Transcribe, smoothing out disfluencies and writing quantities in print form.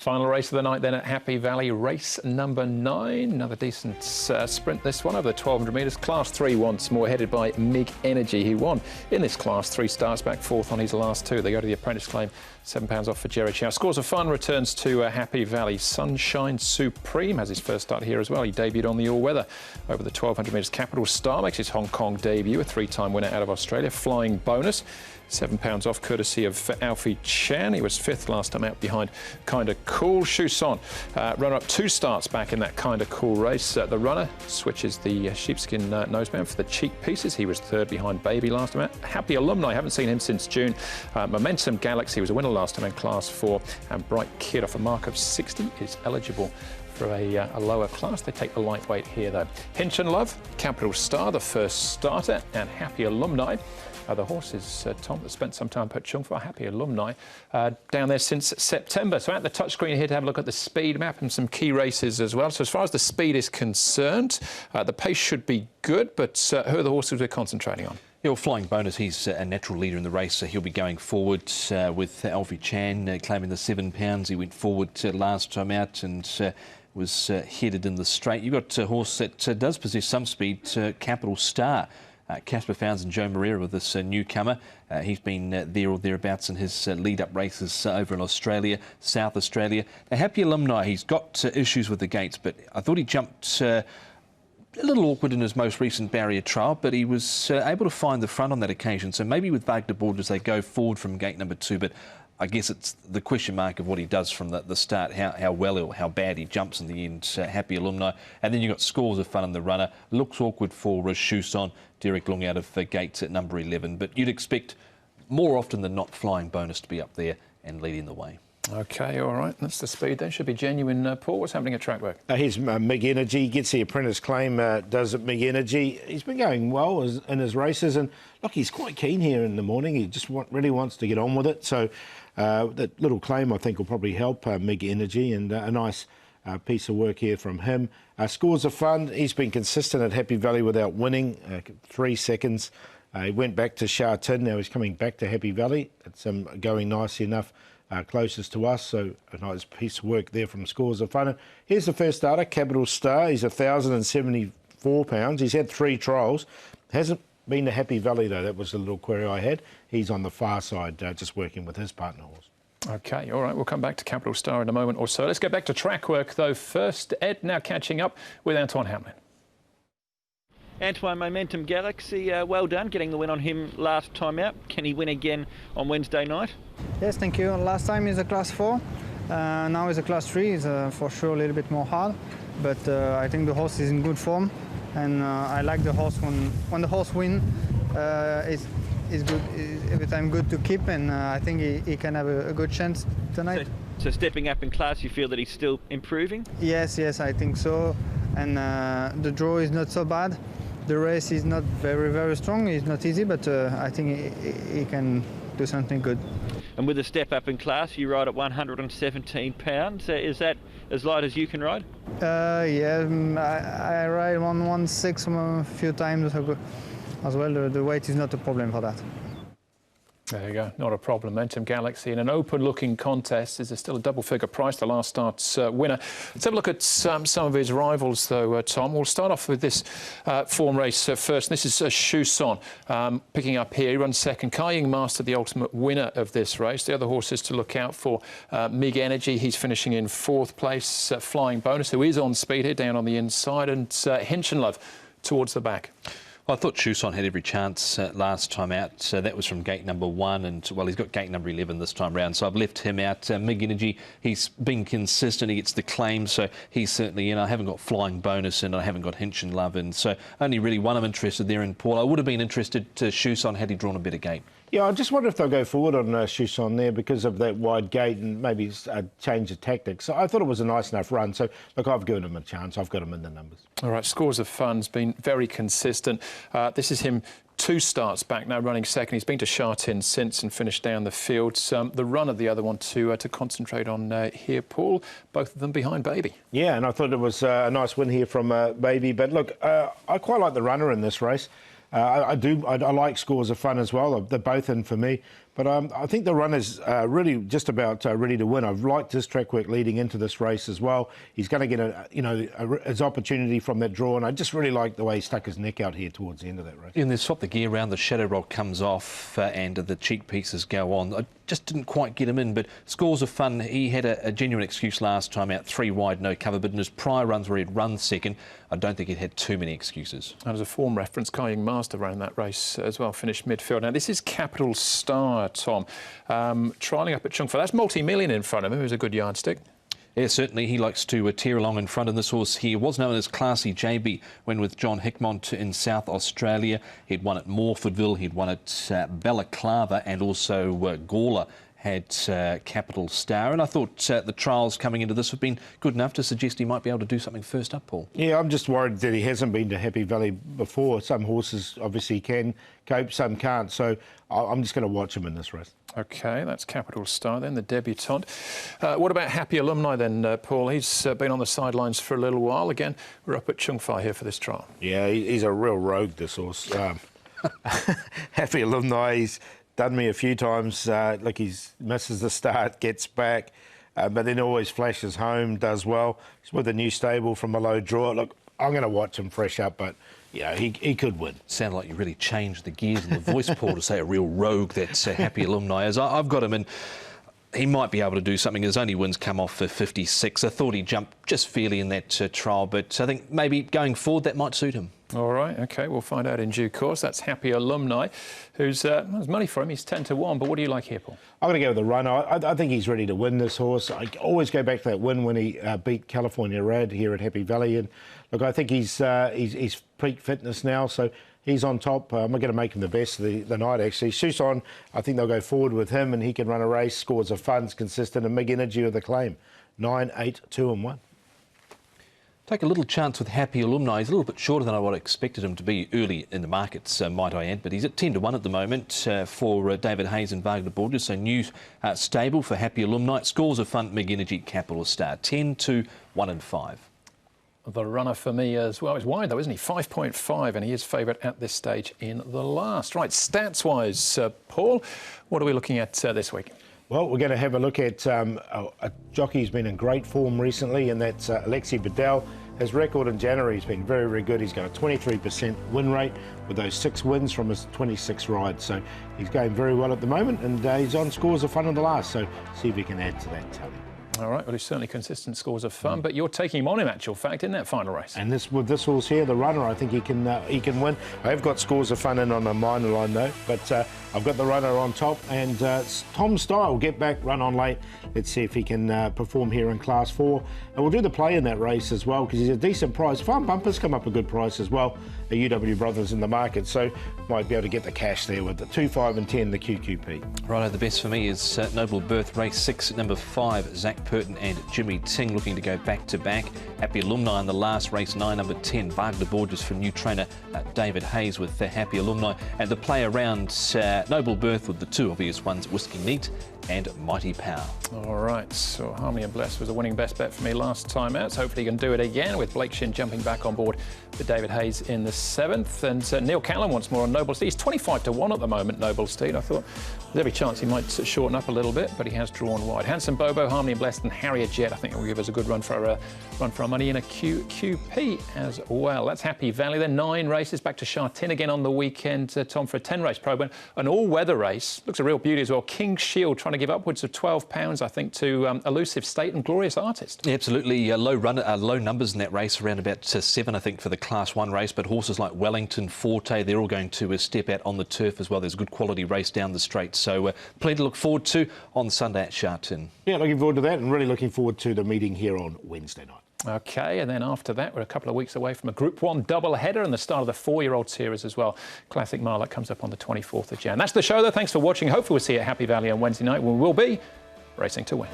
Final race of the night then at Happy Valley, race number 9. Another decent sprint, this one, over the 1,200 metres. Class 3 once more, headed by Mig Energy. He won in this class. 3 starts, back 4th on his last 2. They go to the apprentice claim. £7 off for Jerry Chow. Scores of Fun returns to Happy Valley. Sunshine Supreme has his first start here as well. He debuted on the all-weather over the 1,200 metres. Capital Star makes his Hong Kong debut, a 3-time winner out of Australia. Flying Bonus, £7 off courtesy of Alfie Chan. He was 5th last time out behind Kinda Cool. Chuson, runner-up 2 starts back in that Kinda Cool race. The runner switches the sheepskin noseband for the cheek pieces. He was 3rd behind Baby last time out. Happy Alumni, haven't seen him since June. Momentum Galaxy was a winner last time in Class 4. And Bright Kid, off a mark of 60, is eligible for a lower class. They take the lightweight here though. Hinch and Love, Capital Star, the first starter, and Happy Alumni. The horses, Tom, that spent some time at Chung for Happy Alumni down there since September. So at the touchscreen here to have a look at the speed map and some key races as well. So as far as the speed is concerned, the pace should be good, but who are the horses we're concentrating on? Yeah, well, Flying Bonus, he's a natural leader in the race, so he'll be going forward with Alfie Chan claiming the £7. He went forward last time out and was headed in the straight. You've got a horse that does possess some speed, Capital Star. Casper Fownes and Joe Moreira with this newcomer. He's been there or thereabouts in his lead-up races over in Australia, South Australia. Now, Happy Alumni, he's got issues with the gates, but I thought he jumped a little awkward in his most recent barrier trial, but he was able to find the front on that occasion. So maybe with Wagner Borders they go forward from gate number 2, but I guess it's the question mark of what he does from the start, how well or how bad he jumps in the end. Happy Alumni. And then you've got Scores of Fun in the runner. Looks awkward for Chuson. Derek Long out of gates at number 11. But you'd expect more often than not Flying Bonus to be up there and leading the way. OK, all right. That's the speed then. Should be genuine. Paul, what's happening at track work? Here's Mig Energy. Gets the apprentice claim, does it Mig Energy. He's been going well in his races. And, look, he's quite keen here in the morning. He just really wants to get on with it. So that little claim, I think, will probably help Mig Energy. And a nice piece of work here from him. Scores of Fun. He's been consistent at Happy Valley without winning. 3 seconds. He went back to Sha Tin. Now he's coming back to Happy Valley. It's going nicely enough. Closest to us, so a nice piece of work there from Scores of Fun. Here's the first starter, Capital Star. He's £1,074. He's had 3 trials. Hasn't been to Happy Valley though. That was the little query I had. He's on the far side, just working with his partner horse. OK, all right, we'll come back to Capital Star in a moment or so. Let's get back to track work though first. Ed now catching up with Antoine Hamlin. Antoine, Momentum Galaxy, well done getting the win on him last time out. Can he win again on Wednesday night? Yes, thank you. Last time is a class 4, now is a class 3. Is for sure a little bit more hard, but I think the horse is in good form, and I like the horse when the horse wins. It's good, every time good to keep, and I think he can have a good chance tonight. So stepping up in class, you feel that he's still improving? Yes, I think so, and the draw is not so bad. The race is not very strong. It's not easy, but I think he can do something good. And with a step up in class, you ride at £117. Is that as light as you can ride? Yeah, I ride 116 a few times as well. The weight is not a problem for that. There you go, not a problem. Momentum Galaxy in an open-looking contest. Is there still a double-figure price? The last start's winner. Let's have a look at some of his rivals, though, Tom. We'll start off with this form race first. This is Chuson picking up here. He runs second. Kai-Ying Master, the ultimate winner of this race. The other horses to look out for, Mig Energy. He's finishing in 4th place. Flying Bonus, who is on speed here, down on the inside. And Hinch and Love towards the back. Well, I thought Chuson had every chance last time out. So that was from gate number 1, and well, he's got gate number 11 this time round. So I've left him out. Mig Energy, he's been consistent. He gets the claim, so he's certainly in. I haven't got Flying Bonus and I haven't got Hinch and Love in. So only really one I'm interested there in Paul. I would have been interested to Chuson had he drawn a better gate. Yeah, I just wonder if they'll go forward on Chuson there because of that wide gate and maybe change the tactics. So I thought it was a nice enough run. So, look, I've given him a chance. I've got him in the numbers. All right, Scores of Fun's been very consistent. This is him 2 starts back now, running second. He's been to Sha Tin since and finished down the field. The run of the other one to concentrate on here, Paul. Both of them behind Baby. Yeah, and I thought it was a nice win here from Baby. But, look, I quite like the runner in this race. I like Scores of Fun as well. They're both in for me. But I think the runner's really just about ready to win. I've liked his track work leading into this race as well. He's going to get his opportunity from that draw, and I just really like the way he stuck his neck out here towards the end of that race. And they swap the gear around, the shadow roll comes off and the cheek pieces go on. I just didn't quite get him in, but Scores of Fun, he had a genuine excuse last time out, 3 wide, no cover, but in his prior runs where he'd run second, I don't think he'd had too many excuses. And as a form reference, Kaiying Master ran that race as well, finished midfield. Now, this is Capital Star, Tom, trialling up at Chung Fa. That's multi-million in front of him. It was a good yardstick. Yeah, certainly. He likes to tear along in front of this horse here. Was known as Classy JB when with John Hickmont in South Australia. He'd won at Morfordville, he'd won at Balaclava, and also Gawler had Capital Star. And I thought the trials coming into this have been good enough to suggest he might be able to do something first up, Paul. Yeah, I'm just worried that he hasn't been to Happy Valley before. Some horses obviously can cope, some can't. So I'm just going to watch him in this race. OK, that's Capital Star then, the debutant. What about Happy Alumni then, Paul? He's been on the sidelines for a little while. Again, we're up at Chung Fa here for this trial. Yeah, he's a real rogue, this horse. Happy Alumni, he's done me a few times. Look, he misses the start, gets back, but then always flashes home, does well. He's with a new stable from a low draw. Look, I'm going to watch him fresh up, but yeah, he could win. Sound like you really changed the gears in the voice, Paul, to say a real rogue that's Happy Alumni. As I've got him in, he might be able to do something. His only wins come off for 56. I thought he jumped just fairly in that trial, but I think maybe going forward that might suit him. All right, OK, we'll find out in due course. That's Happy Alumni, who's there's money for him. He's 10-1, but what do you like here, Paul? I'm going to go with the runner. I think he's ready to win this horse. I always go back to that win when he beat California Rad here at Happy Valley. And look, I think he's peak fitness now, so he's on top. I'm going to make him the best of the night, actually. Susan, I think they'll go forward with him and he can run a race. Scores of Fun's consistent, and Big Energy with the claim. 9, 8, 2 and 1. Take a little chance with Happy Alumni. He's a little bit shorter than I would have expected him to be early in the markets, might I add. But he's at 10-1 at the moment for David Hayes and Wagner Borges. So new stable for Happy Alumni. Scores of Fun, Big Energy, Capital Star. 10-1 and 5. The runner for me as well. He's wide though, isn't he? 5.5, and he is favourite at this stage in the last. Right, stats-wise, Paul, what are we looking at this week? Well, we're going to have a look at a jockey who's been in great form recently, and that's Alexi Bedell. His record in January has been very, very good. He's got a 23% win rate with those 6 wins from his 26 rides. So he's going very well at the moment, and he's on Scores of Fun in the last. So see if he can add to that tally. All right, well, he's certainly consistent Scores of Fun, but you're taking him on in actual fact in that final race. And with this horse here, the runner, I think he can win. I have got Scores of Fun in on a minor line though, but I've got the runner on top, and Tom Style will get back, run on late. Let's see if he can perform here in Class 4. And we'll do the play in that race as well, because he's a decent price. Farm Bumpers come up a good price as well. The UW Brothers in the market, so might be able to get the cash there with the 2, 5 and 10, the QQP. Righto, the best for me is Noble Birth, race 6, number 5, Zach Purton and Jimmy Ting looking to go back-to-back. Happy Alumni in the last race, 9, number 10, Wagner Borges for new trainer David Hayes with Happy Alumni. And the play around Noble Birth with the 2 obvious ones, Whiskey Neat and Mighty Power. All right, so Harmony and Bless was a winning best bet for me last time out, so hopefully he can do it again with Blake Shin jumping back on board with David Hayes in the 7th. And Neil Callan wants more on Noble Steed. He's 25-1 at the moment, Noble Steed. I thought there's every chance he might shorten up a little bit, but he has drawn wide. Handsome Bobo, Harmony and Blessed, and Harrier Jet, I think will give us a good run for our money in a QP as well. That's Happy Valley. Then 9 races, back to Shartin again on the weekend, Tom, for a 10-race program. An all-weather race. Looks a real beauty as well. King's Shield trying to give upwards of £12, I think, to Elusive State and Glorious Artist. Yeah, absolutely. Low numbers in that race, around about 7, I think, for the Class 1 race. But horses like Wellington, Forte, they're all going to step out on the turf as well. There's a good quality race down the straight. So plenty to look forward to on Sunday at Shartin. Yeah, looking forward to that, and really looking forward to the meeting here on Wednesday night. OK, and then after that, we're a couple of weeks away from a Group 1 double header and the start of the 4-year-old series as well. Classic Mile that comes up on the 24th of Jan. That's the show, though. Thanks for watching. Hopefully we'll see you at Happy Valley on Wednesday night, when we'll be racing to win.